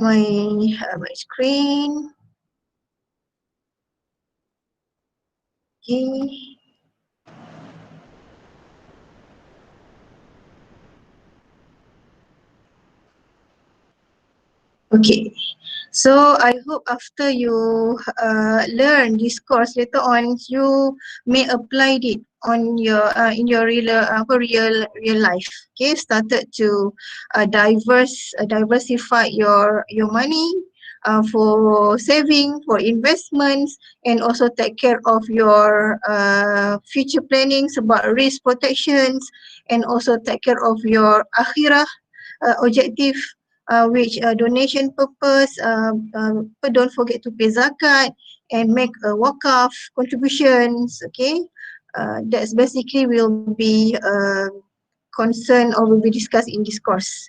my screen. Okay. Okay. So I hope after you learn this course later on, you may apply it on your in your real life. Okay, started to diversify your money for saving, for investments, and also take care of your future plannings about risk protections, and also take care of your akhirah objective, which donation purpose, but don't forget to pay zakat and make a wakaf contributions. Okay, that's basically will be concern or will be discussed in this course.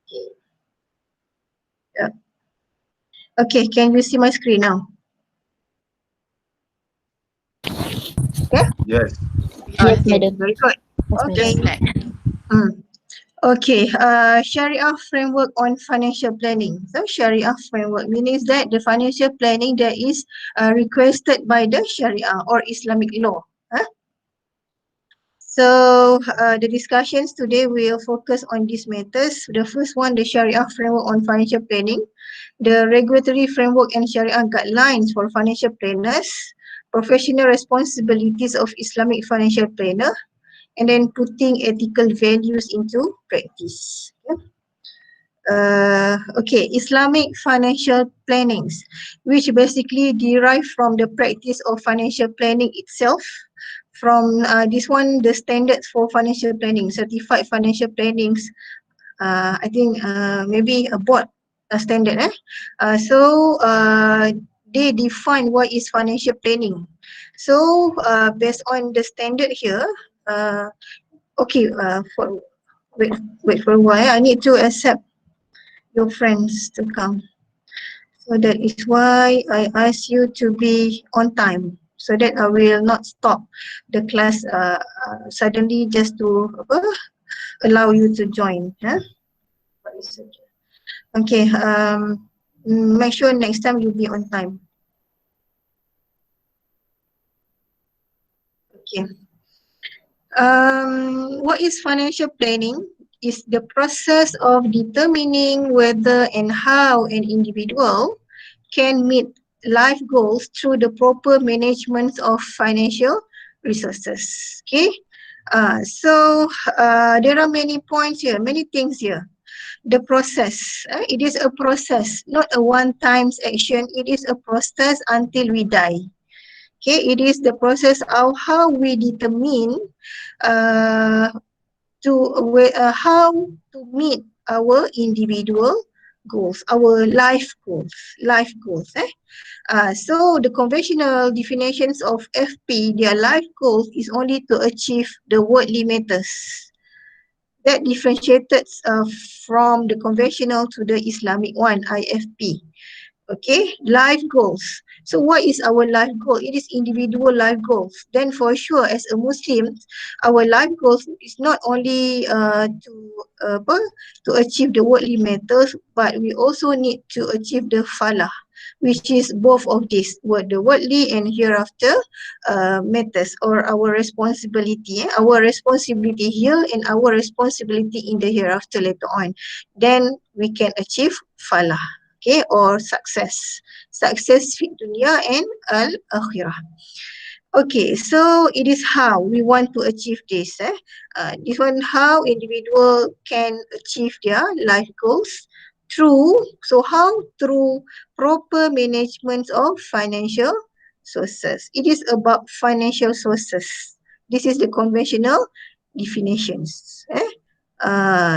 Okay. Yeah. Okay, can you see my screen now? Yeah. Yes. Yes, Okay, madam. very good. Yes, Okay. madam. Okay, Sharia framework on financial planning. So Sharia framework means that the financial planning that is requested by the Sharia or Islamic law. Huh? So the discussions today will focus on these matters. The first one, the Sharia framework on financial planning, the regulatory framework and Sharia guidelines for financial planners, professional responsibilities of Islamic financial planner, and then putting ethical values into practice. Okay, Islamic financial plannings, which basically derive from the practice of financial planning itself. From this one, the standards for financial planning, certified financial plannings. I think maybe a board standard. They define what is financial planning. So based on the standard here, uh, okay, wait for a while. I need to accept your friends to come. So that is why I ask you to be on time so that I will not stop the class suddenly just to allow you to join. Huh? Okay, make sure next time you'll be on time. Okay. What is financial planning? Is the process of determining whether and how an individual can meet life goals through the proper management of financial resources. Okay. There are many points here, many things here. The process, it is a process, not a one-time action. It is a process until we die. Okay, it is the process of how we determine uh, how to meet our individual goals, our life goals. So the conventional definitions of FP, their life goals is only to achieve the worldly matters. That differentiated from the conventional to the Islamic one, IFP. Okay, life goals. So what is our life goal? It is individual life goals. Then for sure, as a Muslim, our life goals is not only to achieve the worldly matters, but we also need to achieve the falah, which is both of these, the worldly and hereafter matters, or our responsibility. Our responsibility here and our responsibility in the hereafter later on. Then we can achieve falah. Okay, or success fi dunya and al akhirah. Okay, so it is how we want to achieve this. This one, how individual can achieve their life goals through proper management of financial sources. It is about financial sources. This is the conventional definitions.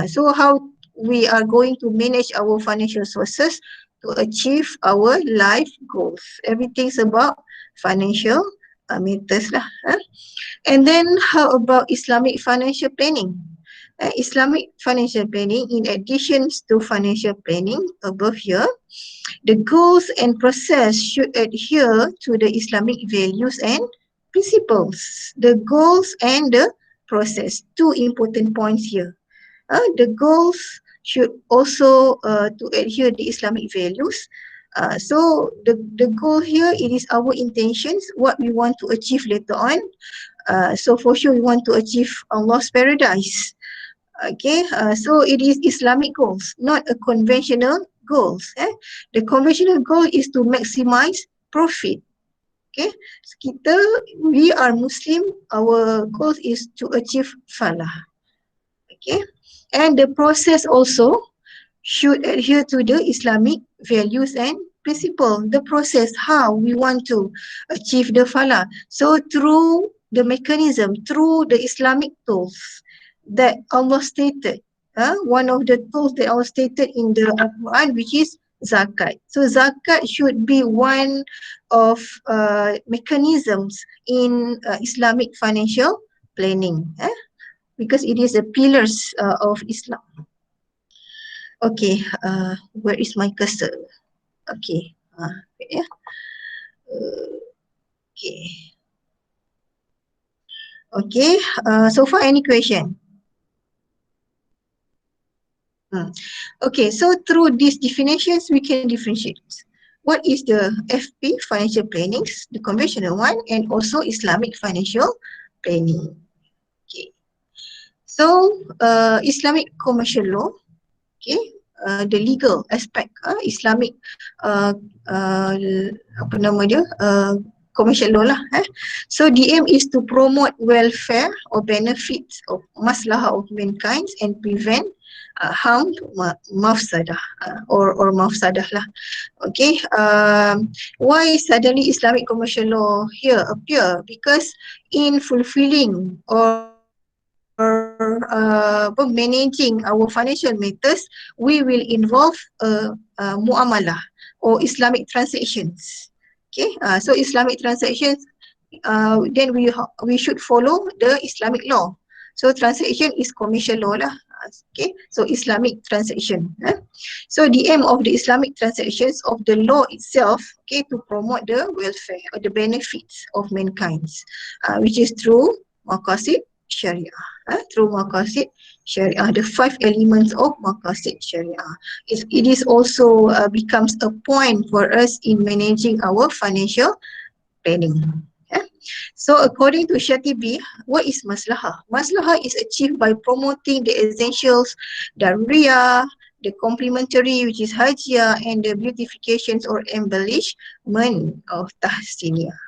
So how we are going to manage our financial sources to achieve our life goals. Everything's about financial matters lah. And then how about Islamic financial planning? Islamic financial planning, in addition to financial planning above here, the goals and process should adhere to the Islamic values and principles. The goals and the process, two important points here. The goals should also to adhere the Islamic values. So the goal here, it is our intentions, what we want to achieve later on. So for sure we want to achieve Allah's paradise. Okay, so it is Islamic goals, not a conventional goals. The conventional goal is to maximize profit. Okay, so we are Muslim, our goal is to achieve falah. Okay, and the process also should adhere to the Islamic values and principle. The process, how we want to achieve the falah. So through the mechanism, through the Islamic tools that Allah stated. One of the tools that Allah stated in the Quran, which is zakat. So zakat should be one of mechanisms in Islamic financial planning, because it is the pillars of Islam. Okay, where is my cursor? Okay, yeah. Okay. Okay, so far any question? Okay, so through these definitions, we can differentiate. What is the FP, financial planning, the conventional one, and also Islamic financial planning. Okay, so Islamic commercial law, okay, the legal aspect, Islamic apa nama dia, commercial law lah. So the aim is to promote welfare or benefits of maslahah of mankind and prevent harm, mafsadah, or mafsadah lah. Okay, why suddenly Islamic commercial law here appear? Because in fulfilling or managing our financial matters, we will involve muamalah or Islamic transactions. Okay, so Islamic transactions, then we should follow the Islamic law. So transaction is commercial law lah. Okay, so Islamic transaction. So the aim of the Islamic transactions of the law itself, okay, to promote the welfare or the benefits of mankind, which is through maqasid Sharia. Through maqasid Sharia, the 5 elements of maqasid Sharia. It is also becomes a point for us in managing our financial planning. So according to Shatibi, what is maslahah? Maslahah is achieved by promoting the essentials, daruriyah, the complementary, which is hajiyah, and the beautifications or embellishment of tahsiniyah.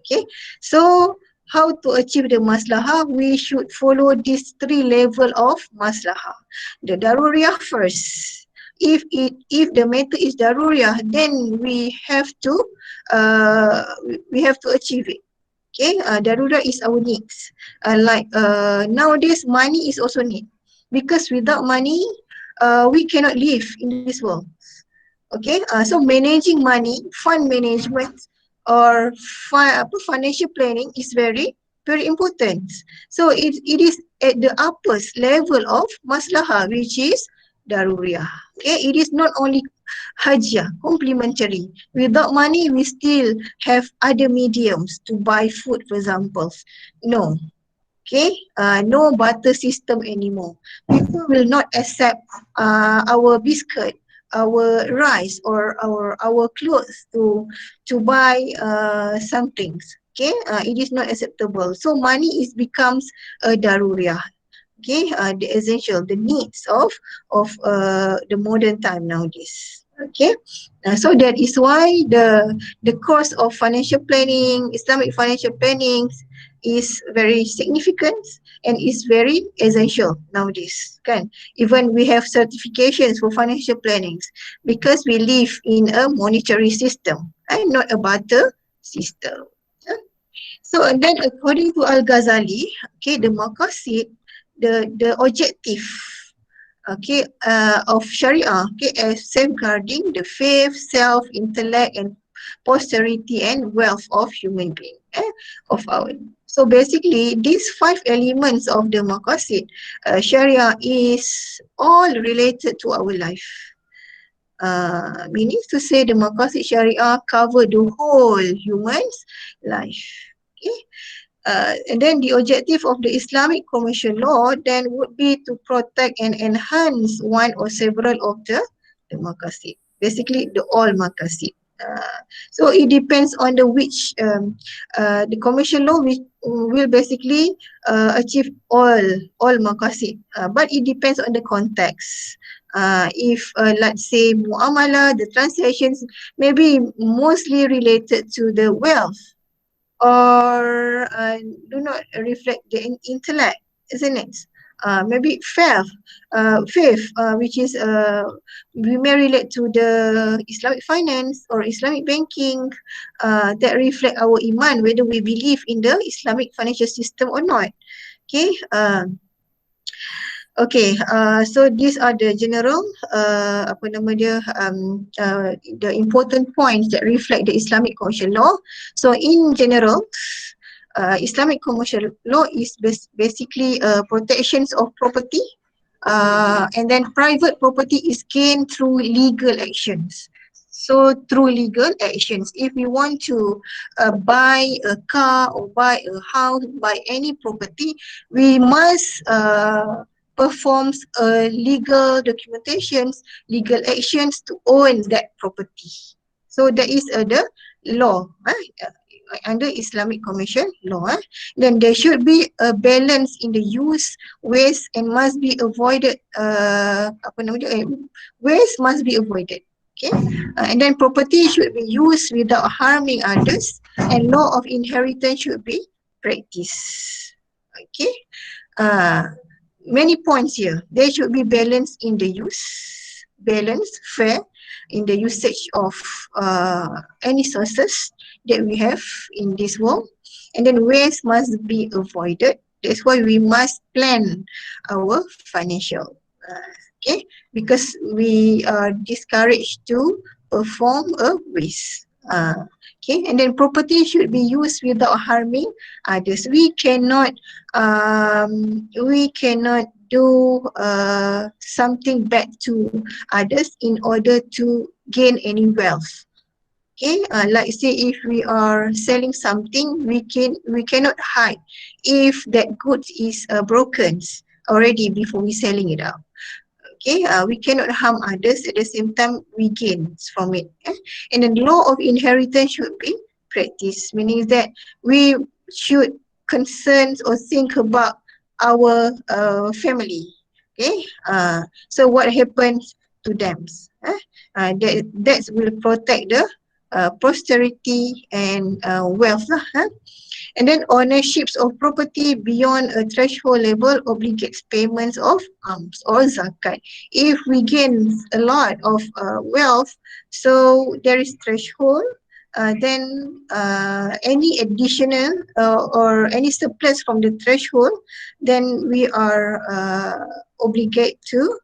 Okay, so how to achieve the maslahah? We should follow these 3 levels of maslahah. The daruriyah first. If the matter is daruriyah, then we have to achieve it. Okay, darurat is our needs. Nowadays, money is also need, because without money, we cannot live in this world. Okay, so managing money, fund management, or financial planning is very, very important. So it is at the upper level of maslahah, which is daruriyah. Okay, it is not only hajjah, complementary. Without money, we still have other mediums to buy food, for example. No. Okay, no barter system anymore. People will not accept our biscuit, our rice, or our clothes to buy some things. Okay, it is not acceptable. So money becomes a daruriyah. Okay, the essential, the needs of the modern time nowadays. Okay, so that is why the course of financial planning, Islamic financial planning, is very significant and is very essential nowadays. Kan? Even we have certifications for financial plannings, because we live in a monetary system and not a barter system. So and then according to Al-Ghazali, okay, the maqasid, the objective, okay, of Sharia, okay, as safeguarding the faith, self, intellect, and posterity and wealth of human being, of our. So basically, these 5 elements of the maqasid Sharia is all related to our life. Meaning to say the maqasid Sharia cover the whole human's life. Okay. And then the objective of the Islamic commercial law then would be to protect and enhance one or several of the maqasid. Basically, the all maqasid. So it depends on the commercial law which will basically achieve all maqasid. But it depends on the context. If let's say muamalah, the transactions may be mostly related to the wealth or do not reflect the intellect, isn't it? Maybe faith, which is we may relate to the Islamic finance or Islamic banking, that reflect our iman, whether we believe in the Islamic financial system or not. Okay. So these are the general, the important points that reflect the Islamic commercial law. So in general, Islamic commercial law is basically protections of property, and then private property is gained through legal actions. So through legal actions, if we want to buy a car or buy a house, buy any property, we must perform legal documentations, legal actions to own that property. So that is the law under Islamic commercial law. Then there should be a balance in the use, waste, and must be avoided. Waste must be avoided. Okay, and then property should be used without harming others, and law of inheritance should be practiced. Okay, many points here. There should be balance in the use, balance, fair in the usage of any sources that we have in this world. And then waste must be avoided. That's why we must plan our financial. Okay, because we are discouraged to perform a waste. Okay, and then property should be used without harming others. We cannot do something bad to others in order to gain any wealth. Okay, like say if we are selling something, we cannot hide if that goods is broken already before we selling it out. Okay, we cannot harm others, at the same time we gain from it. And then the law of inheritance should be practiced, meaning that we should concern or think about our family. Okay, so what happens to them? That will protect the posterity and wealth lah. And then ownerships of property beyond a threshold level obligates payments of alms or zakat. If we gain a lot of wealth, so there is threshold, then any additional or any surplus from the threshold, then we are obligated to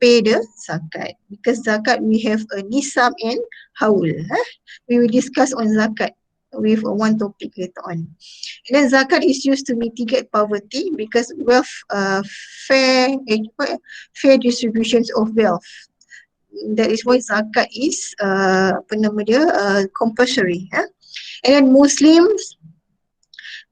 pay the zakat. Because zakat we have a nisab and haul. We will discuss on zakat with one topic later on. And then zakat is used to mitigate poverty because wealth, fair distributions of wealth. That is why zakat is compulsory. And then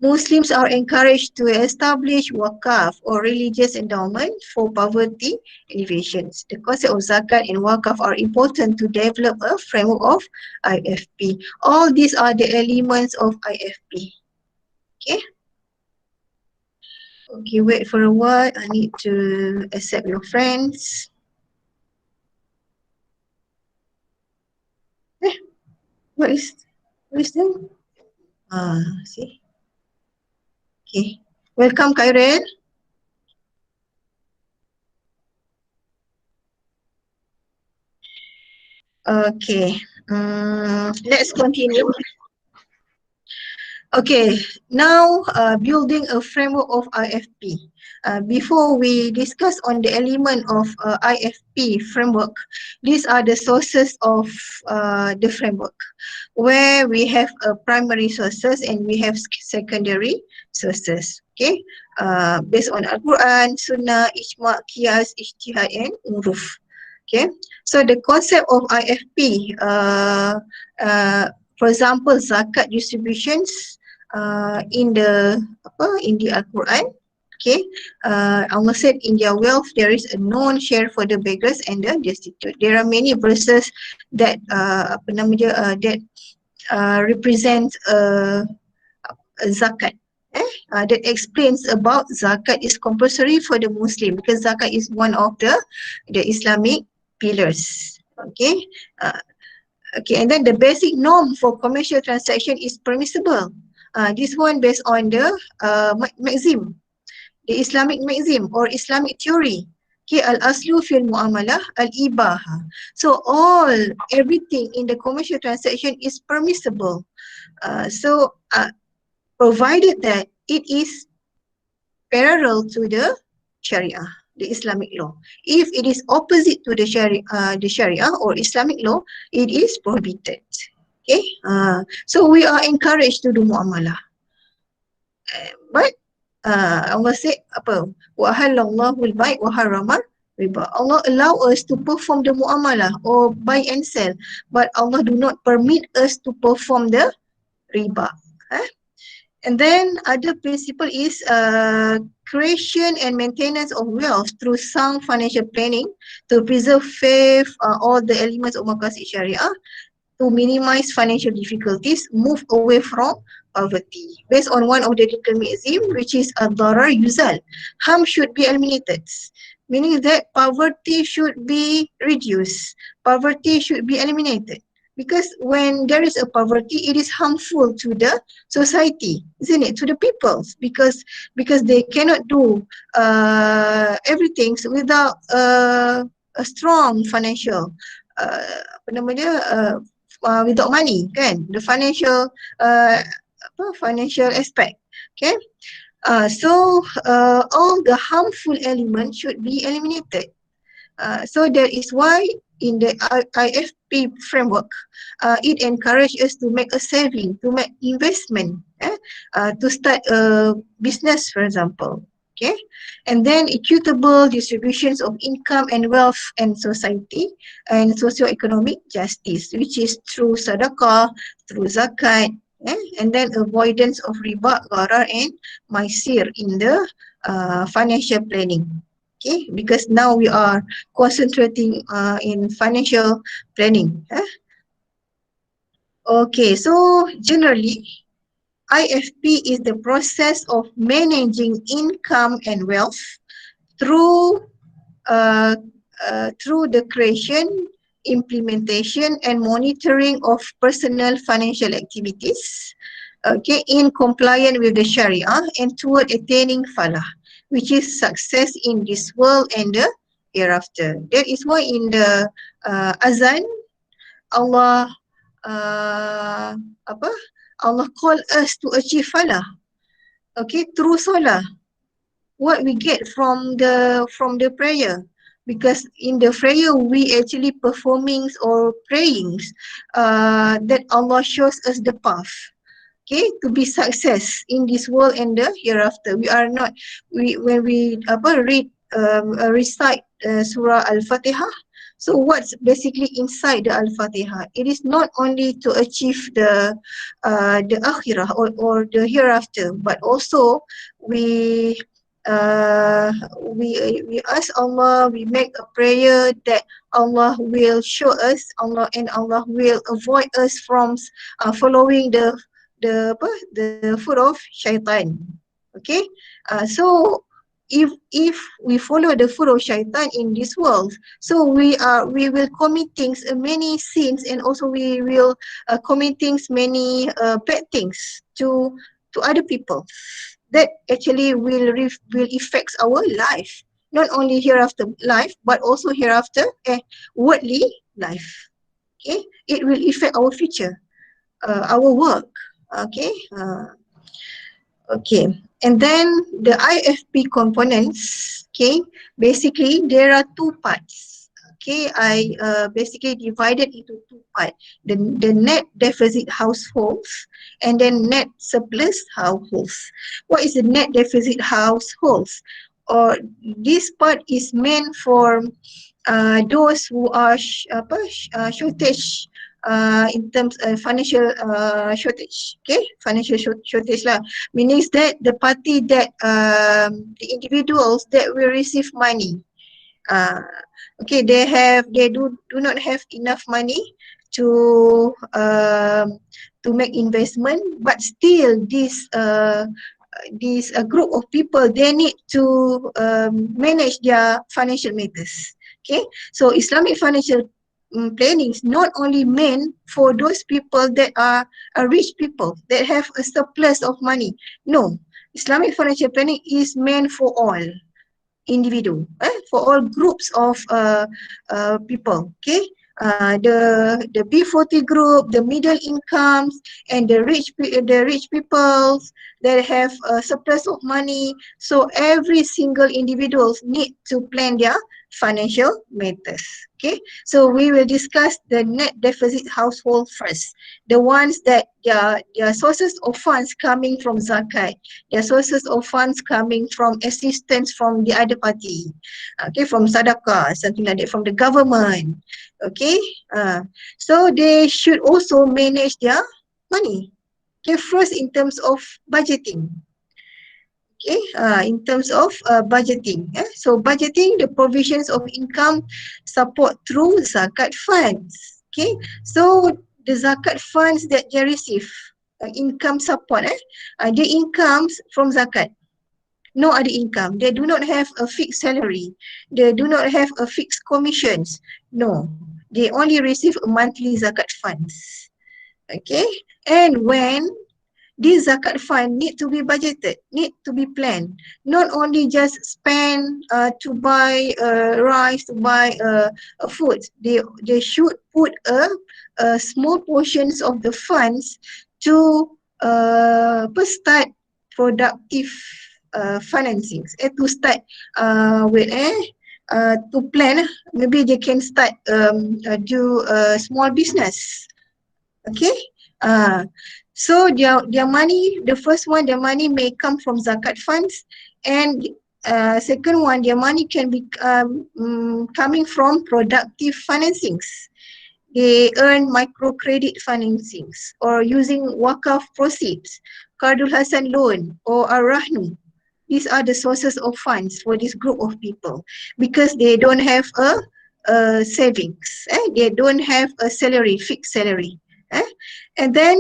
Muslims are encouraged to establish wakaf or religious endowment for poverty alleviations. The concept of zakat and wakaf are important to develop a framework of IFP. All these are the elements of IFP. Okay. Okay, wait for a while. I need to accept your friends. What is that? See. Okay. Welcome, Kairen. Okay. Let's continue. Okay, now building a framework of IFP. Before we discuss on the element of IFP framework, these are the sources of the framework, where we have primary sources and we have secondary sources. Okay, based on Al-Quran, Sunnah, Ijma', Qiyas, Ijtihad and Uruf. Okay, so the concept of IFP, for example, zakat distributions, in the Al-Quran. Okay, Allah said in their wealth there is a known share for the beggars and the destitute. There are many verses that represent zakat. That explains about zakat is compulsory for the Muslim because zakat is one of the Islamic pillars. Okay, uh, okay, and then the basic norm for commercial transaction is permissible. This one based on the maxim, the Islamic maxim or Islamic theory. Okay, al-aslu fil muamalah al-ibaha. So everything in the commercial transaction is permissible. Provided that it is parallel to the Sharia, the Islamic law. If it is opposite to the Sharia or Islamic law, it is prohibited. Okay, so we are encouraged to do muamalah. But Allah said apa? Wa halallahu al-bai' wa harrama riba. Allah allow us to perform the muamalah or buy and sell, but Allah do not permit us to perform the riba. And then other principle is creation and maintenance of wealth through sound financial planning to preserve faith, all the elements of maqasid syariah, to minimize financial difficulties, move away from poverty. Based on one of the legal maxim, which is ad-darar yuzal, harm should be eliminated. Meaning that poverty should be reduced, poverty should be eliminated. Because when there is a poverty, it is harmful to the society, isn't it? To the people, because they cannot do everything without a strong financial without money, kan? The financial aspect. Okay. All the harmful elements should be eliminated. So that is why in the IFP framework, it encourages us to make a saving, to make investment, to start a business, for example. Okay, and then equitable distributions of income and wealth and society and socio-economic justice, which is through sadaqah, through zakat, and then avoidance of riba, gharar and maisir in the financial planning. Okay, because now we are concentrating in financial planning. Okay, so generally, IFP is the process of managing income and wealth through the creation, implementation, and monitoring of personal financial activities. Okay, in compliance with the Sharia and toward attaining falah, which is success in this world and the hereafter. That is why in the azan, Allah Allah call us to achieve falah. Okay, through salah. What we get from the prayer, because in the prayer we actually performings or prayings that Allah shows us the path. Okay, to be success in this world and the hereafter. We are not, when we recite Surah Al-Fatihah. So what's basically inside the Al-Fatihah? It is not only to achieve the akhirah or the hereafter, but also we ask Allah, we make a prayer that Allah will show us, Allah will avoid us from following the foot of shaitan. Okay, so if we follow the foot of shaitan in this world, so we will commit things, many sins, and also we will commit things, many bad things to other people. That actually will affect our life, not only hereafter life, but also hereafter worldly life. Okay, it will affect our future, our work. Okay, okay, and then the IFP components. Okay, basically there are two parts. Okay, I basically divided into two parts: the net deficit households and then net surplus households. What is the net deficit households? Or this part is meant for those who are shortage in terms of financial shortage, okay, financial shortage lah, means that the party that the individuals that will receive money, uh, okay, they do not have enough money to make investment, but still this group of people, they need to manage their financial matters. Okay, so Islamic financial planning is not only meant for those people that are rich people that have a surplus of money. No, Islamic financial planning is meant for all individual, for all groups of people. Okay, the B40 group, the middle incomes, and the rich people that have a surplus of money. So every single individuals need to plan their financial matters. Okay, so we will discuss the net deficit household first. The ones that their sources of funds coming from zakat, their sources of funds coming from assistance from the other party, okay, from sadaqah, something like that, from the government. Okay, so they should also manage their money. Okay, first in terms of budgeting. Okay, in terms of budgeting, so budgeting the provisions of income support through zakat funds. Okay, so the zakat funds that they receive, income support, the incomes from zakat, no other income. They do not have a fixed salary. They do not have a fixed commissions. No, they only receive a monthly zakat funds. Okay, and when this zakat fund need to be budgeted, need to be planned. Not only just spend to buy rice, to buy food. They should put a small portions of the funds to start productive financings. To start to plan. Maybe they can start do a small business. Okay, so their money, the first one, their money may come from zakat funds, and second one, their money can be coming from productive financings. They earn microcredit financings or using wakaf proceeds, Qardul Hasan loan or Ar-Rahnu. These are the sources of funds for this group of people because they don't have a savings. They don't have a salary, fixed salary. And then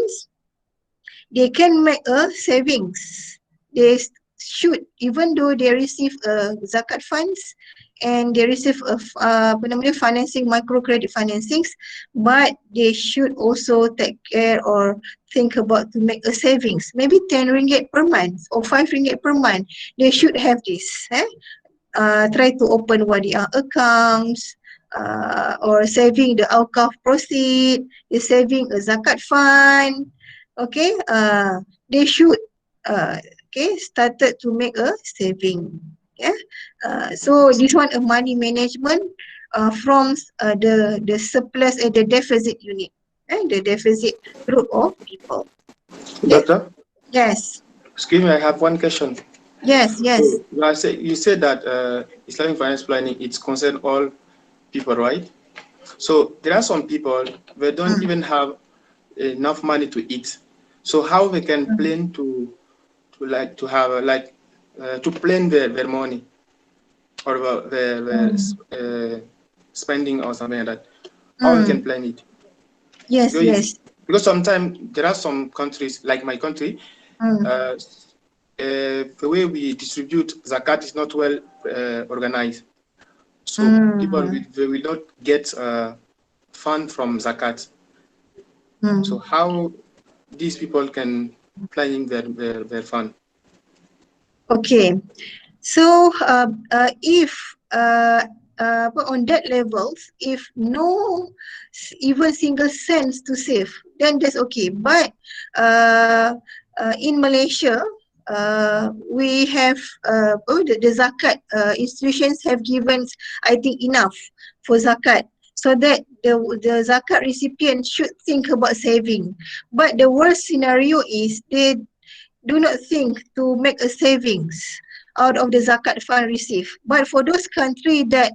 they can make a savings. They should, even though they receive zakat funds and they receive financing, microcredit financings, but they should also take care or think about to make a savings, maybe 10 ringgit per month or 5 ringgit per month. They should have this. Try to open wadiah accounts, or saving the awqaf proceed, is saving a zakat fund. Okay, they should started to make a saving. Yeah, so this one a money management from the surplus and the deficit unit, the deficit group of people. Okay? Doctor? Yes. Excuse me, I have one question. Yes, yes. So, you said that Islamic finance planning, it's concern all people, right? So there are some people they don't even have enough money to eat. So how they can plan to plan their money or their spending or something like that? How we can plan it? Yes, yes. Because sometimes there are some countries like my country. The way we distribute zakat is not well organized. So people will not get fund from zakat. So how these people can planning their fund? Okay, so if on that levels, if no even single cents to save, then that's okay. But in Malaysia, we have the zakat institutions have given, I think, enough for zakat, so that the zakat recipient should think about saving. But the worst scenario is they do not think to make a savings out of the zakat fund received. But for those countries that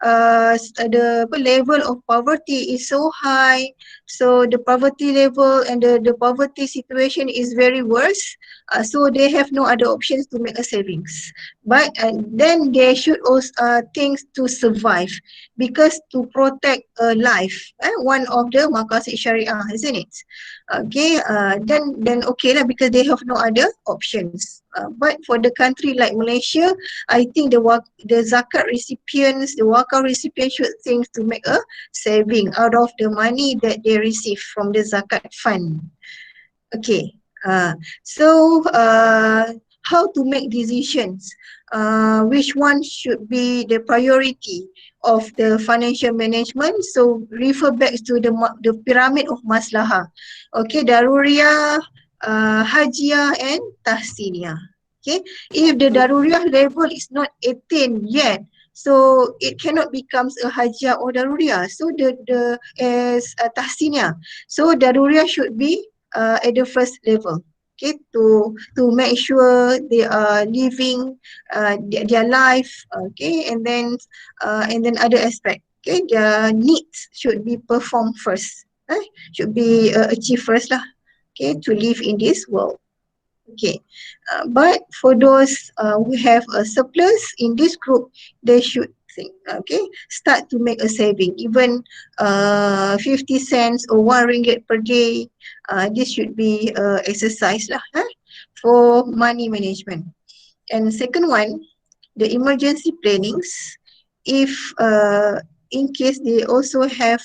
the level of poverty is so high, so the poverty level and the poverty situation is very worse, so they have no other options to make a savings. But then they should also think to survive, because to protect life, one of the maqasid syariah, isn't it? Okay, then okay lah, because they have no other options. But for the country like Malaysia, I think the zakat recipients, the wakaf recipients should think to make a saving out of the money that they receive from the zakat fund. Okay, so how to make decisions? Which one should be the priority of the financial management? So refer back to the pyramid of maslahah. Okay, daruriyah, hajiyah and tahsiniyah. Okay, if the daruriyah level is not attained yet, so it cannot becomes a hajiyah or daruriyah. So the as a tahsiniyah. So daruriyah should be at the first level. Okay, to make sure they are living their life. Okay, and then other aspect. Okay, their needs should be performed first. Should be achieved first lah. Okay, to live in this world. Okay, but for those who have a surplus in this group, they should think, okay, start to make a saving, even 50 cents or 1 ringgit per day. This should be exercise lah, for money management. And second one, the emergency plannings. If in case they also have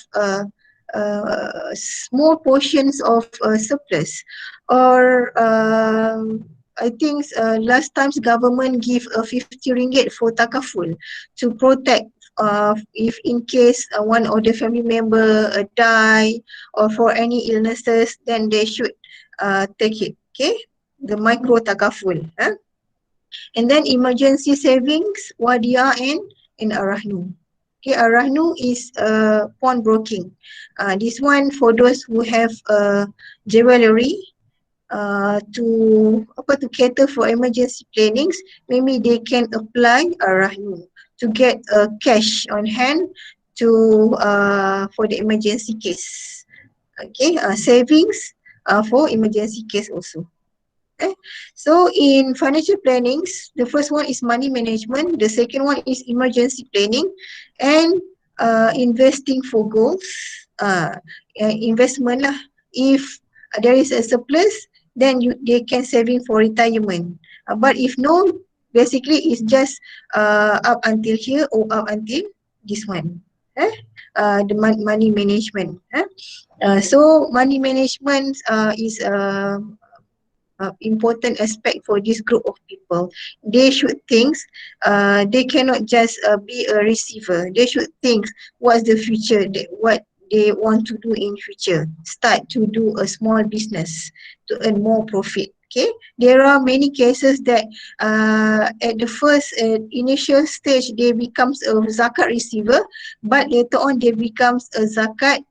small portions of surplus, or I think last times government give a 50 ringgit for takaful to protect if in case one of the family member die or for any illnesses, then they should take it. Okay, the micro takaful. And then emergency savings, wadiah and arahnu. Okay, arahnu is pawnbroking. This one for those who have jewelry, to cater for emergency plannings, maybe they can apply arahnu to get cash on hand to for the emergency case. Okay, savings for emergency case also. Okay. So in financial plannings, the first one is money management, the second one is emergency planning, and investing for goals. Investment lah. If there is a surplus, then they can saving for retirement. But if no, basically it's just up until here or up until this one. The money management. So money management is important aspect for this group of people. They should think, they cannot just be a receiver. They should think what's the future, what they want to do in future. Start to do a small business to earn more profit. Okay, there are many cases that at the first initial stage they becomes a zakat receiver, but later on they becomes a zakat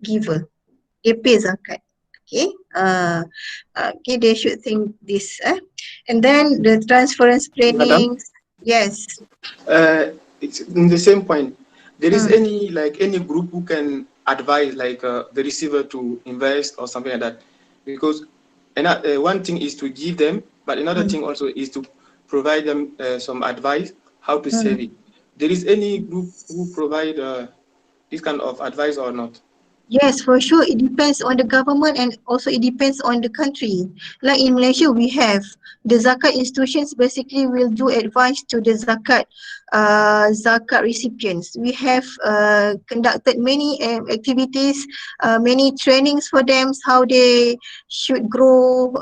giver. They pay zakat. Okay, okay, they should think this. And then the transference Madam, planning. Yes. it's in the same point. There is any group who can advise the receiver to invest or something like that, because one thing is to give them, but another thing also is to provide them some advice how to save it. There is any group who provide this kind of advice or not? Yes, for sure. It depends on the government and also it depends on the country. Like in Malaysia, we have the zakat institutions basically will do advice to the zakat recipients. We have conducted many activities, many trainings for them, how they should grow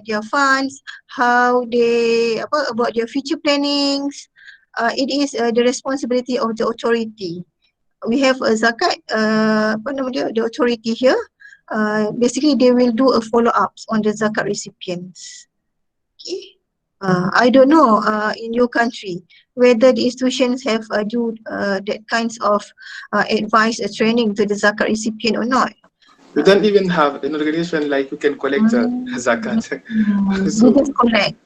their funds, how they about their future plannings. It is the responsibility of the authority. We have a zakat, the authority here. Basically, they will do a follow-ups on the zakat recipients. Okay. I don't know in your country whether the institutions have do that kinds of advice training to the zakat recipient or not. We don't even have an organization like you can collect zakat. So, we just collect.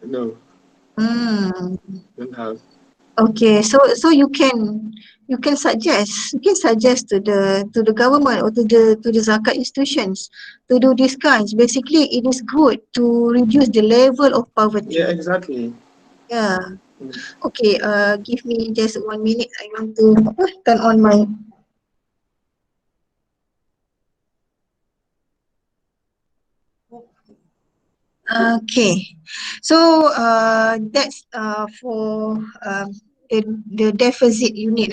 No, don't have. Okay, so you can suggest to the government or to the zakat institutions to do these kinds. Basically, it is good to reduce the level of Yeah, poverty. exactly. Yeah. Mm. Okay. Give me just 1 minute. I want to turn on my. Okay, so that's for the deficit unit,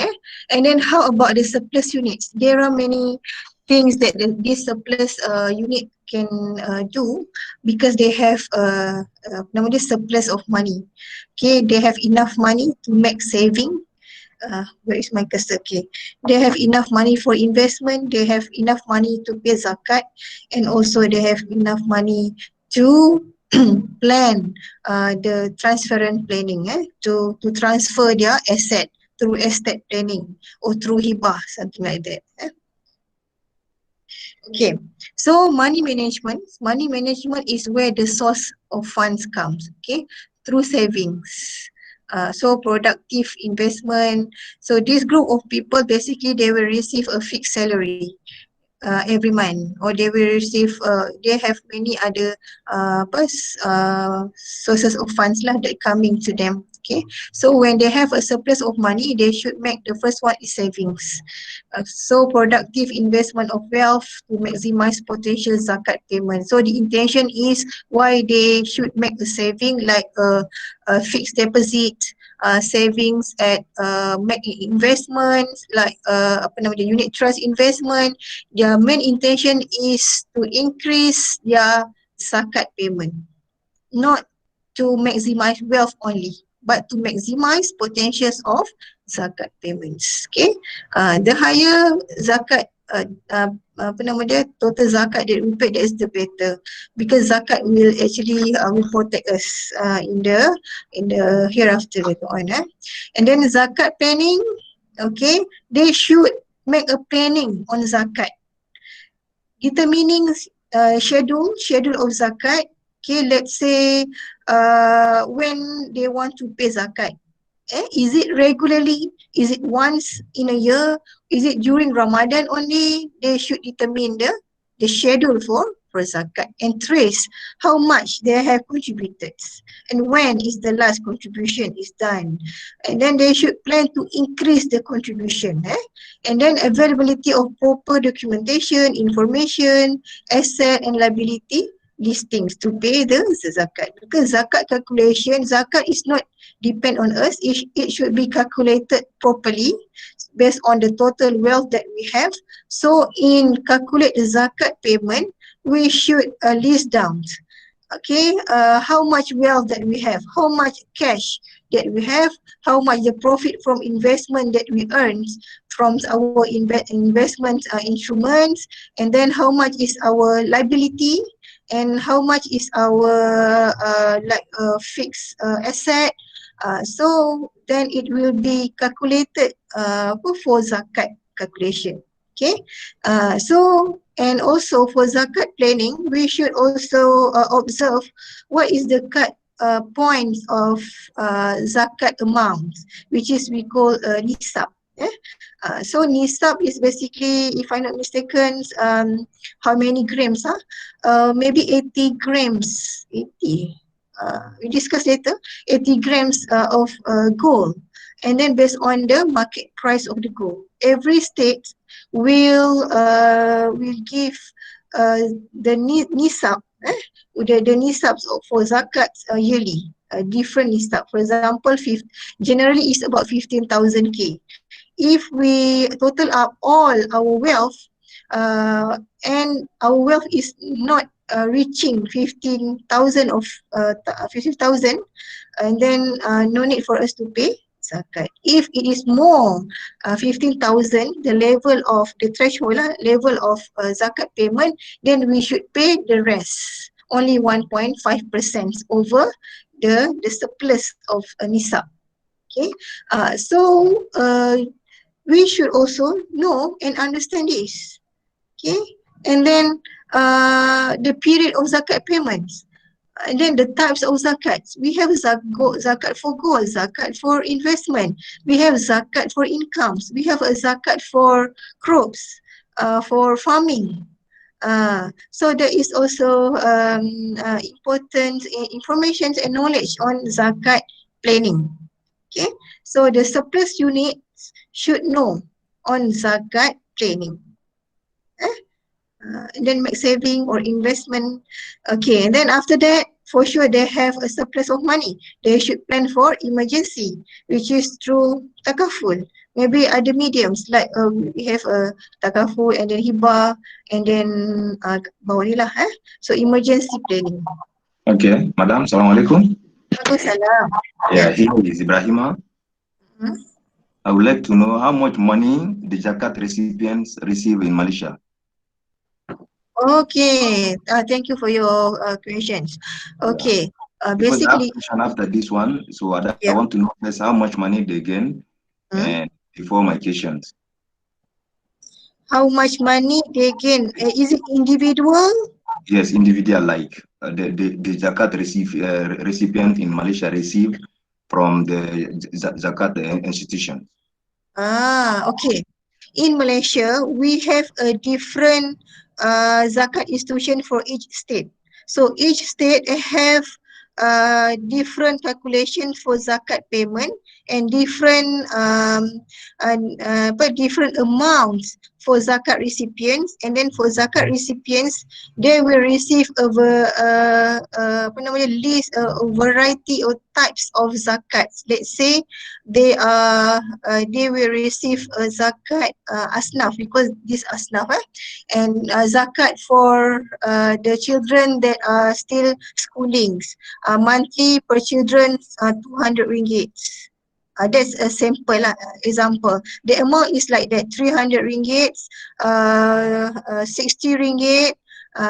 and then how about the surplus units? There are many things that this surplus unit can do because they have surplus of money. Okay, they have enough money to make saving. Where is my cursor? Okay, they have enough money for investment, they have enough money to pay zakat, and also they have enough money to plan the transference planning, to transfer their asset through estate planning or through hibah, something like that. Okay, so money management is where the source of funds comes, okay, through savings. So productive investment. So this group of people basically they will receive a fixed salary every month, or they will receive they have many other sources of funds lah that coming to them. Okay, so when they have a surplus of money, they should make the first one is savings. So productive investment of wealth to maximize potential zakat payment. So the intention is why they should make a saving like a fixed deposit, savings at make investments like apa nama dia, unit trust investment. Their main intention is to increase their zakat payment, not to maximize wealth only, but to maximize potentials of zakat payments. Okay, the higher zakat apa nama dia, total zakat that we pay, that is the better, because zakat will actually will protect us in the hereafter later on. And then zakat planning, okay, they should make a planning on zakat, determining schedule of zakat. Okay, let's say when they want to pay zakat, is it regularly, is it once in a year, is it during Ramadan only? They should determine the schedule for zakat and trace how much they have contributed and when is the last contribution is done, and then they should plan to increase the contribution, and then availability of proper documentation, information, asset and liability, these things to pay the zakat, because zakat calculation, zakat is not depend on us. It should be calculated properly based on the total wealth that we have. So in calculate the zakat payment, we should list down, okay, how much wealth that we have, how much cash that we have, how much the profit from investment that we earn from our investment instruments, and then how much is our liability, and how much is our fixed asset. So then it will be calculated for zakat calculation. Okay, so and also for zakat planning, we should also observe what is the cut points of zakat amount, which is we call nisab. So nisab is basically, if I'm not mistaken, how many grams? Maybe 80 grams. 80. We discuss later. 80 grams of gold, and then based on the market price of the gold, every state will give the nisab, the nisabs for zakat yearly, different nisab. For example, generally is about 15,000 K. If we total up all our wealth, and our wealth is not reaching 15,000 of 15,000, and then no need for us to pay zakat. If it is more 15,000, the level of the threshold, level of zakat payment, then we should pay the rest, only 1.5% over the surplus of nisab. Okay, so we should also know and understand this. Okay, and then the period of zakat payments. And then the types of zakats. We have zakat for gold, zakat for investment. We have zakat for incomes. We have a zakat for crops, for farming. So there is also important information and knowledge on zakat planning. Okay, so the surplus units should know on zakat planning. And then make saving or investment. Okay, and then after that, for sure they have a surplus of money. They should plan for emergency, which is through takaful. Maybe other mediums like we have a takaful and then hibah and then bawah ni lah. So emergency planning. Okay, Madam, Assalamualaikum. Waalaikumsalam. Yeah, here is Ibrahima. Hmm? I would like to know how much money the zakat recipients receive in Malaysia. Okay, thank you for your questions. Okay, Because I have basically, a question after this one, so I yeah. want to know first how much money they gain and before my questions. How much money they gain? Is it individual? Yes, individual, like the zakat recipient in Malaysia receive from the zakat institution. Okay. In Malaysia, we have a different zakat institution for each state. So each state have different calculation for zakat payment and different different amounts for zakat recipients, and then for zakat recipients they will receive a list, a variety of types of zakats. Let's say they will receive a zakat asnaf, because this asnaf and zakat for the children that are still schoolings, monthly per children 200 ringgit. That's a sample example. The amount is like that, 300 ringgit, 60 ringgit.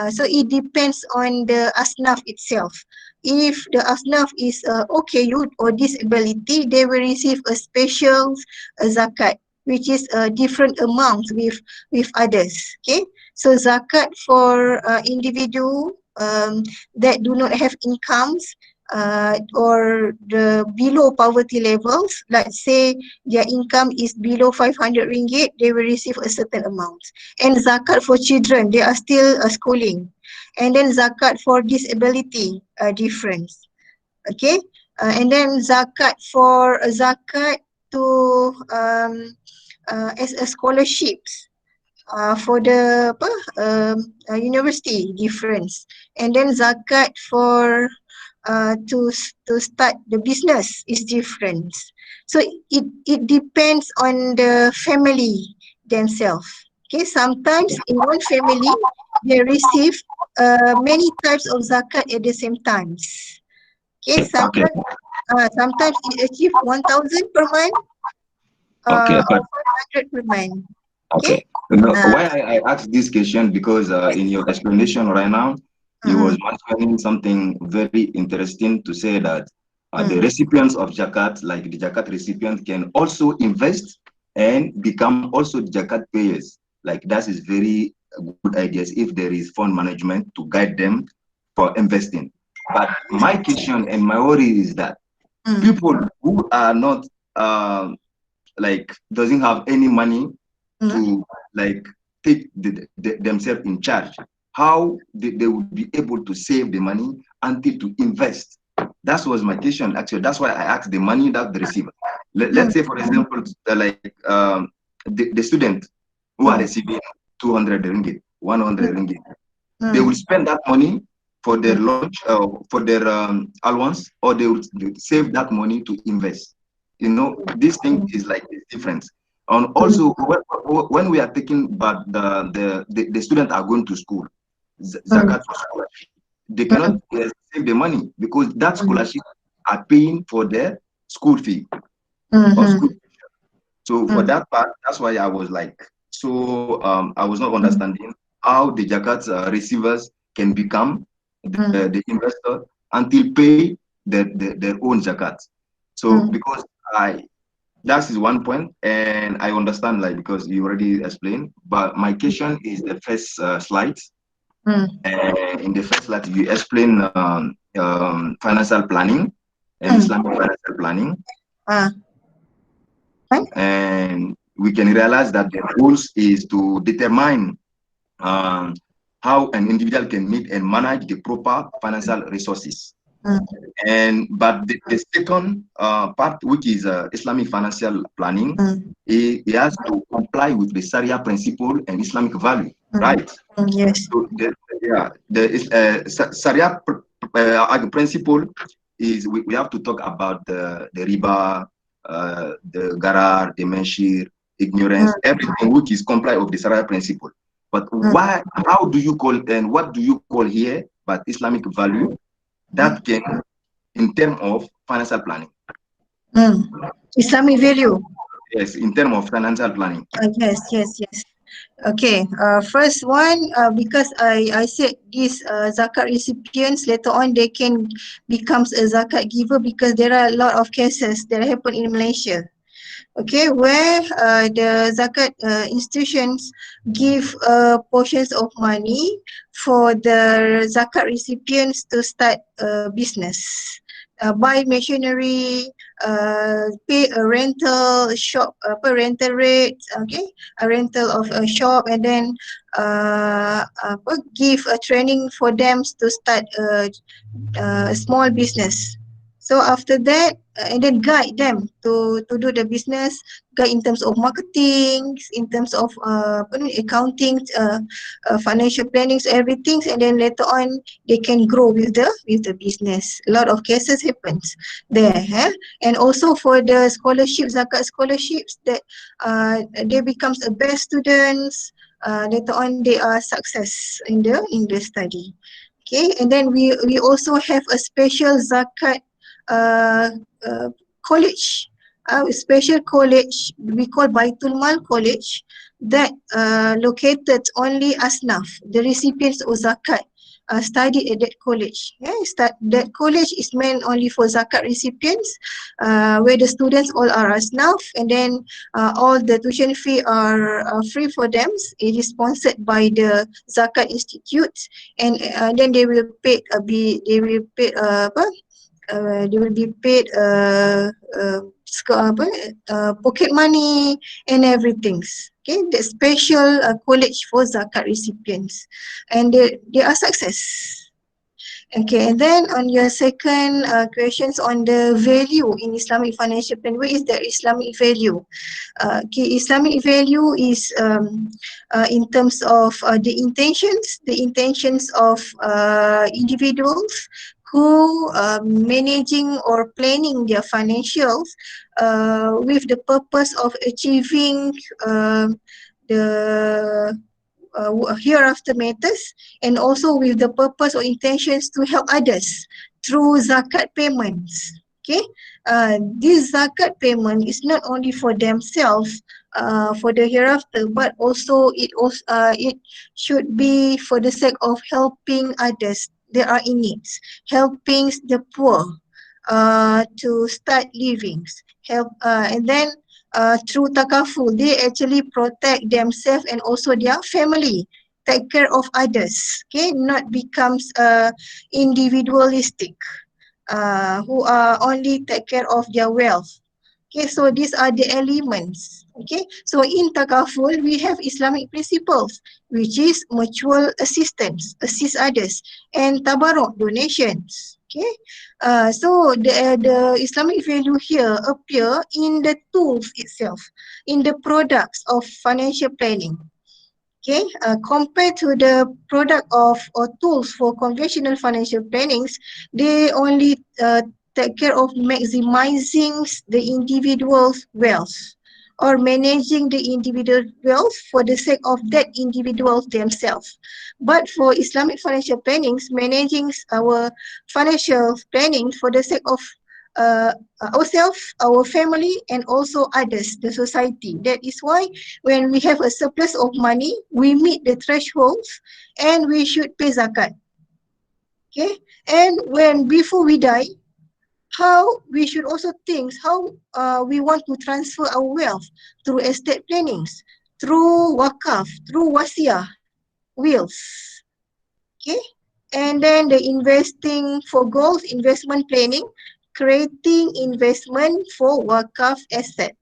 So it depends on the asnaf itself. If the asnaf is OKU or disability, they will receive a special zakat, which is a different amount with others. Okay, so zakat for individual that do not have incomes, or the below poverty levels, let's say their income is below 500 ringgit, they will receive a certain amount. And zakat for children, they are still schooling. And then zakat for disability, different. Okay, and then zakat for zakat to as a scholarships. For the university difference, and then zakat for to start the business is different. So it depends on the family themselves. Okay, sometimes in one family they receive many types of zakat at the same times. Okay, sometimes it achieve 1,000 per month, Okay, or 500 per month. okay. Why I asked this question, because in your explanation right now, you was mentioning something very interesting to say that the recipients of zakat, like the zakat recipient, can also invest and become also zakat payers. Like that is very good ideas if there is fund management to guide them for investing. But my question and my worry is that people who are not like doesn't have any money to like take themselves in charge, how they would be able to save the money until to invest. That was my question actually. That's why I asked the money that they receive. Let's say for example the student who are receiving 200 ringgit, 100 ringgit, they will spend that money for their lunch, for their allowance, or they will save that money to invest. You know, this thing is like different. And also, when we are thinking about the students are going to school, zakat for scholarship, they cannot save the money because that scholarship are paying for their school fee or school. So for that part, that's why I was like, so I was not understanding how the zakat receivers can become the investor until pay their own zakat. So because that is one point, and I understand, like, because you already explained, but my question is the first slide. And in the first slide, you explain financial planning and Islamic financial planning. And we can realize that the rules is to determine how an individual can meet and manage the proper financial resources. But the second part, which is Islamic financial planning, he has to comply with the Sharia principle and Islamic value, right? Yes. So the Sharia principle is we have to talk about the riba, the garar, the menshir, ignorance, everything which is comply of the Sharia principle. But why? How do you call and what do you call here? But Islamic value that can, in terms of financial planning. Islamic value. Yes, in terms of financial planning. Yes. Okay. First one, because I said these zakat recipients later on they can becomes a zakat giver because there are a lot of cases that happen in Malaysia. Okay, where the zakat institutions give portions of money for the zakat recipients to start a business, buy machinery, pay a rental shop, rental rate, okay, a rental of a shop, and then give a training for them to start a small business. So after that, and then guide them to do the business, guide in terms of marketing, in terms of accounting, financial planning, everything, and then later on they can grow with the business. A lot of cases happens there, and also for the scholarships, zakat scholarships, that they becomes a best students. Later on they are success in the study. Okay, and then we also have a special zakat college, special college we call Baitul Mal College, that located only Asnaf, the recipients of zakat, studied at that college. That college is meant only for zakat recipients, where the students all are Asnaf, and then all the tuition fee are free for them. It is sponsored by the Zakat Institute, and then they will pay they will be paid pocket money and everything. Okay, the special college for zakat recipients, and they are success. Okay, and then on your second questions on the value in Islamic financial plan, what is the Islamic value? Okay, Islamic value is in terms of the intentions of individuals who managing or planning their financials with the purpose of achieving the hereafter matters, and also with the purpose or intentions to help others through zakat payments. Okay, this zakat payment is not only for themselves for the hereafter, but also it should be for the sake of helping others that are in need, helping the poor to start living, and then through takaful, they actually protect themselves and also their family, take care of others. Okay, not becomes individualistic, who are only take care of their wealth. Okay, so these are the elements. Okay, so in takaful we have Islamic principles, which is mutual assistance, assist others, and tabarruk, donations. Okay, so the Islamic value here appear in the tools itself, in the products of financial planning. Okay, compared to the product of or tools for conventional financial plannings, they only take care of maximizing the individual's wealth or managing the individual wealth for the sake of that individuals themselves. But for Islamic financial plannings, managing our financial planning for the sake of ourselves, our family, and also others, the society. That is why when we have a surplus of money, we meet the thresholds and we should pay zakat. Okay, and when before we die, how we should also think how we want to transfer our wealth through estate plannings, through wakaf, through wasiah, wills. Okay, And then the investing for goals, investment planning, creating investment for wakaf asset.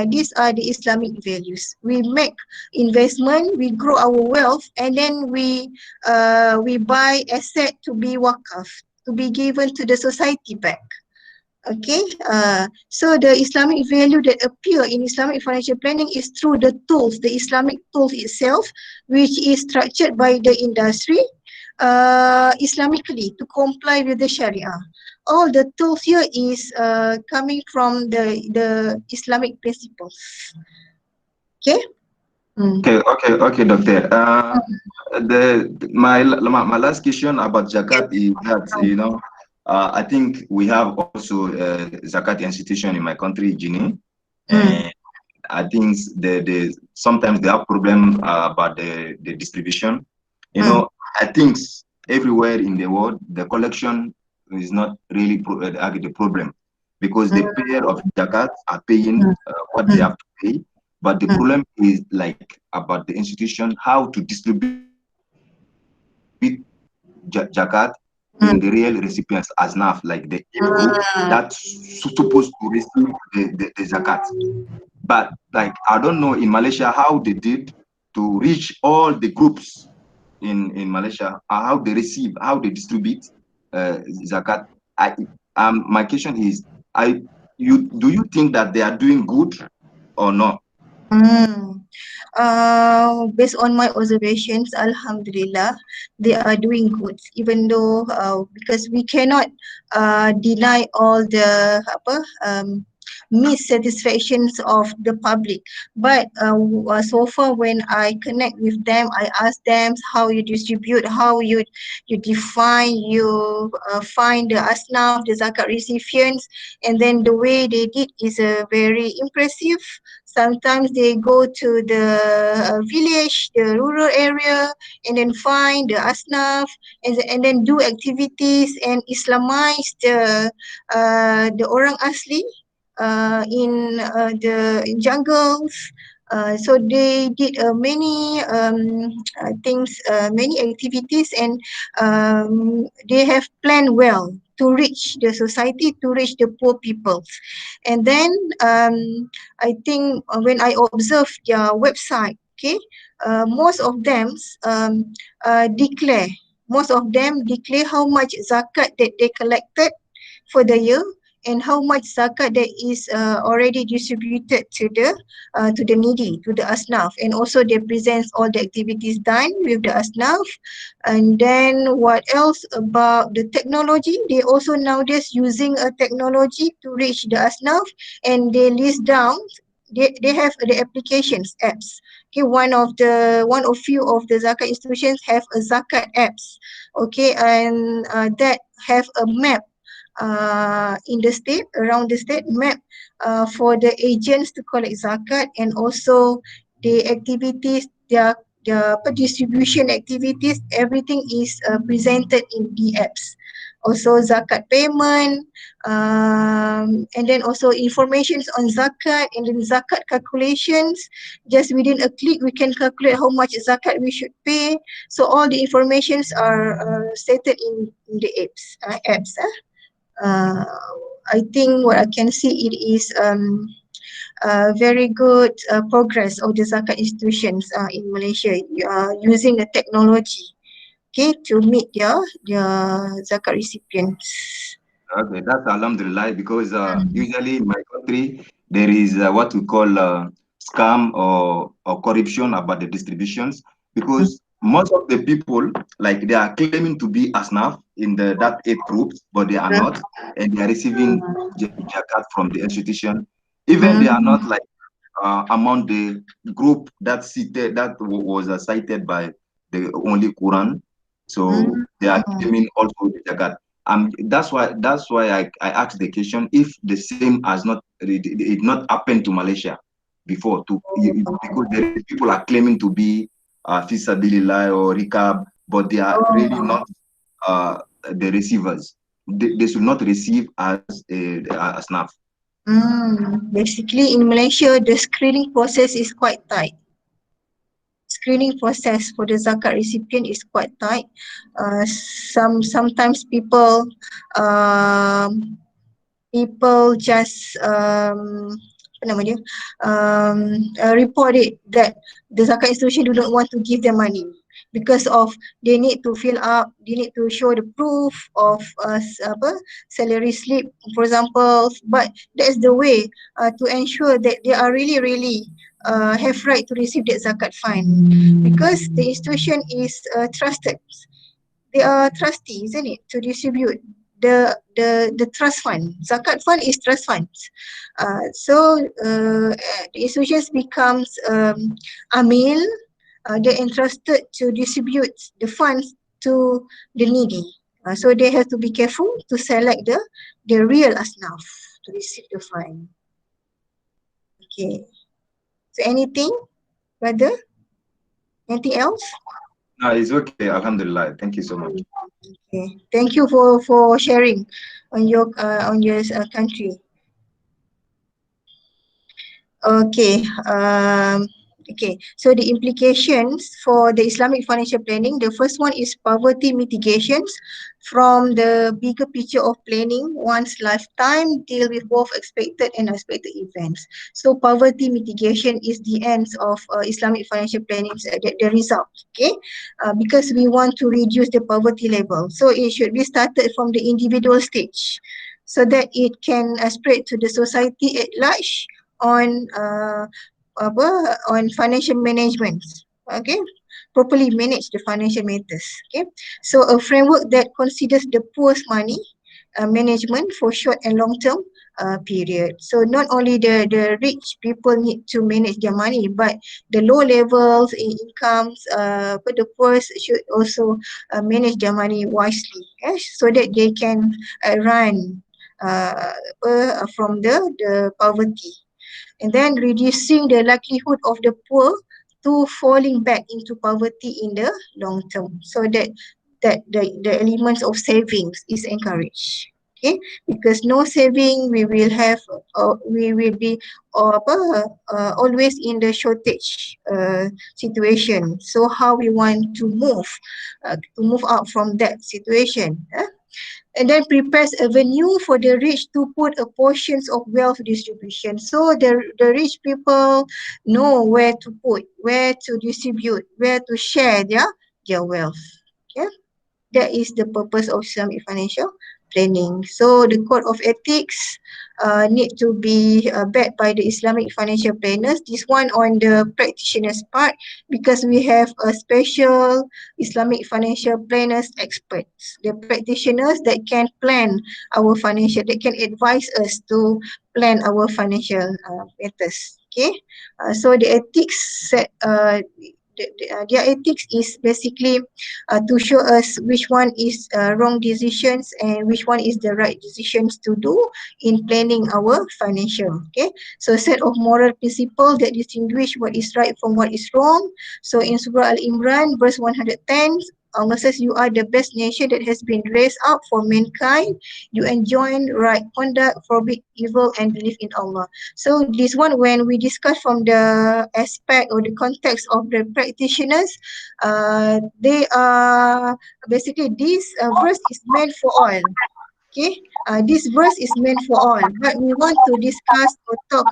These are the Islamic values. We make investment, we grow our wealth, and then we buy asset to be wakaf, to be given to the society back. Okay, so the Islamic value that appear in Islamic financial planning is through the tools, the Islamic tools itself, which is structured by the industry Islamically to comply with the Sharia. All the tools here is coming from the Islamic principles. Okay. Okay, doctor. My last question about zakat is that I think we have also zakat institution in my country, Guinea, and I think sometimes they have problem about the distribution. I think everywhere in the world the collection is not really the problem, because the payer of zakat are paying what they have to pay. But the problem is like about the institution, how to distribute zakat in the real recipients as NAF, like the group that's supposed to receive the zakat. But like, I don't know in Malaysia how they did to reach all the groups in Malaysia, how they receive, how they distribute zakat. My question is, do you think that they are doing good or not? Based on my observations, Alhamdulillah, they are doing good. Even though because we cannot deny all the missatisfactions of the public, but so far when I connect with them, I ask them how you distribute, how you define, you find the asnaf, the zakat recipients, and then the way they did is very impressive. Sometimes they go to the village, the rural area, and then find the asnaf, and then do activities and Islamize the orang asli in the jungles. So they did many things, many activities, and they have planned well to reach the society, to reach the poor people. And then I think when I observe their website, okay, most of them declare, most of them declare how much zakat that they collected for the year, and how much zakat that is already distributed to the needy, to the asnaf, and also they present all the activities done with the asnaf. And then what else about the technology? They also nowadays using a technology to reach the asnaf, and they list down. They have the applications apps. Okay, one of few of the zakat institutions have a zakat apps. Okay, and that have a map in the state, around the state, map for the agents to collect zakat, and also the activities, their distribution activities, everything is presented in the apps. Also zakat payment, and then also informations on zakat, and then zakat calculations. Just within a click, we can calculate how much zakat we should pay. So all the informations are stated in the apps. I think what I can see, it is very good progress of the zakat institutions in Malaysia using the technology, okay, to meet their zakat recipients. Okay, that's Alhamdulillah, because usually in my country there is what we call scam or corruption about the distributions, because most of the people, like, they are claiming to be asnaf in that 8 groups, but they are not, and they are receiving zakat from the institution. Even they are not like among the group that was cited by the only Quran, so they are claiming also the zakat. That's why I asked the question if the same has not it not happened to Malaysia before, because people are claiming to be Fisabilillah or Rikab, but they are really not the receivers. They should not receive as a SNAF. Basically, in Malaysia, the screening process is quite tight. screening process for the zakat recipient is quite tight. Sometimes people just apa nama dia report it that the zakat institution do not want to give them money because of they need to fill up, they need to show the proof of salary slip, for example. But that's the way to ensure that they are really have right to receive that zakat fund, because the institution is trusted. They are trustee, isn't it, to distribute the trust fund. Zakat fund is trust funds. The institutions becomes amil. They're entrusted to distribute the funds to the needy. So they have to be careful to select the real asnaf to receive the fund. Okay. So anything, brother? Anything else? No, it's okay. Alhamdulillah. Thank you so much. Okay. Thank you for sharing on your country. Okay. Okay. So the implications for the Islamic financial planning, the first one is poverty mitigations from the bigger picture of planning one's lifetime, deal with both expected and unexpected events. So poverty mitigation is the ends of Islamic financial planning, the result. Okay. Because we want to reduce the poverty level. So it should be started from the individual stage so that it can spread to the society at large on on financial management. Okay, properly manage the financial matters. Okay, so a framework that considers the poor's money management for short and long term period. So not only the rich people need to manage their money, but the low levels in incomes, but the poor should also manage their money wisely, so that they can run from the poverty, and then reducing the likelihood of the poor to falling back into poverty in the long term, so that the elements of savings is encouraged. Okay, because no saving we will have we will be always in the shortage situation. So how we want to move out from that situation, and then prepares a venue for the rich to put a portions of wealth distribution. So the rich people know where to put, where to distribute, where to share their wealth. Okay, that is the purpose of Islamic financial planning. So the code of ethics need to be backed by the Islamic financial planners. This one on the practitioners part, because we have a special Islamic financial planners experts, the practitioners that can plan our financial, that can advise us to plan our financial matters. Okay, so the ethics set their ethics is basically to show us which one is wrong decisions and which one is the right decisions to do in planning our financial. Okay, so a set of moral principles that distinguish what is right from what is wrong. So in Surah Al-Imran verse 110, Allah says, you are the best nation that has been raised up for mankind. You enjoin right conduct, forbid evil, and believe in Allah. So this one, when we discuss from the aspect or the context of the practitioners, they are basically this verse is meant for all. Okay, this verse is meant for all, but we want to discuss or talk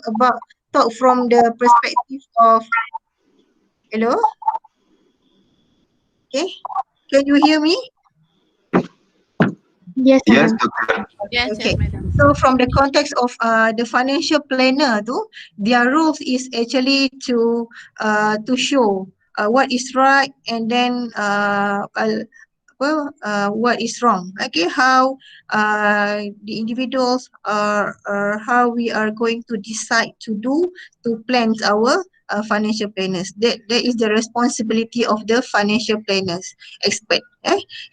from the perspective of, hello, okay, can you hear me? Yes, Yes, madam. doctor. Yes, Okay, yes, madam. so from the context of the financial planner tu, their rules is actually to show what is right, and then what is wrong. Okay, how the individuals are how we are going to decide to plan our financial planners. That is the responsibility of the financial planners expert.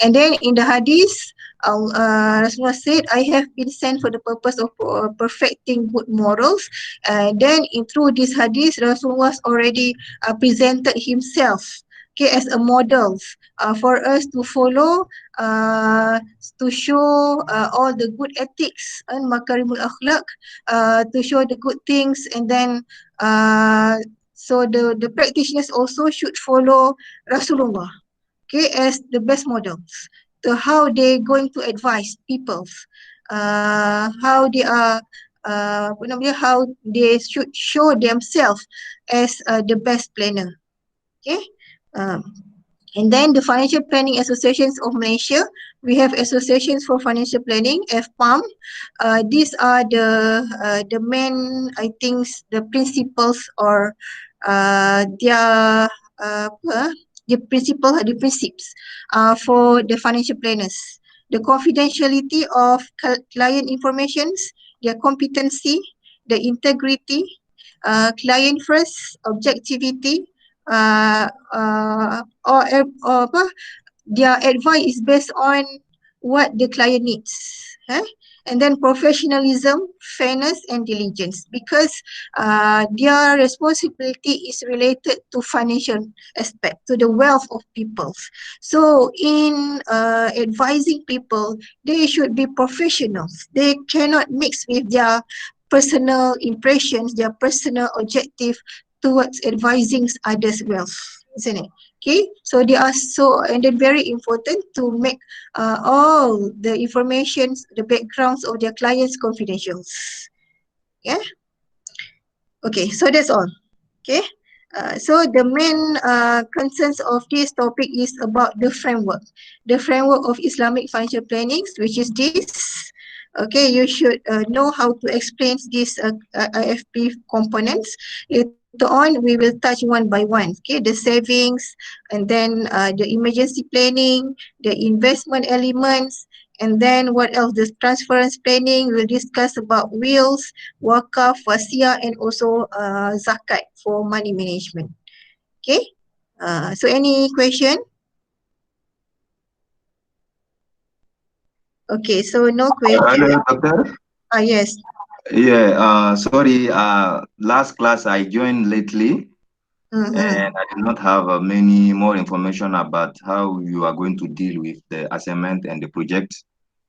And then in the hadith, Rasulullah said, I have been sent for the purpose of perfecting good morals. Then through this hadith, Rasulullah already presented himself, okay, as a model for us to follow, to show all the good ethics and makarimul akhlaq, to show the good things, and then So the practitioners also should follow Rasulullah, okay, as the best models. So how they going to advise people, how they are, how they should show themselves as the best planner. Okay. Um, and then the Financial Planning Associations of Malaysia, we have associations for financial planning, FPAM. These are the main, I think, the principles or their the principles for the financial planners. The confidentiality of client informations, their competency, the integrity, client first, objectivity, or apa, their advice is based on what the client needs, eh? And then professionalism, fairness and diligence, because their responsibility is related to financial aspect, to the wealth of people. So in advising people, they should be professionals. They cannot mix with their personal impressions, their personal objective towards advising others' wealth, isn't it? Okay, so they are so, and then very important to make all the informations, the backgrounds of their clients confidential. Yeah. Okay, so that's all. Okay. So the main concerns of this topic is about the framework of Islamic financial planning, which is this. Okay, you should know how to explain these IFP components. Later on, we will touch one by one. Okay, the savings, and then the emergency planning, the investment elements, and then what else? The transference planning. We'll discuss about wills, wakaf, wasiah, and also zakat for money management. Okay. So any question? Okay, so no question. Hello, doctor. Yes. Yeah, sorry, last class I joined lately and I did not have many more information about how you are going to deal with the assignment and the project.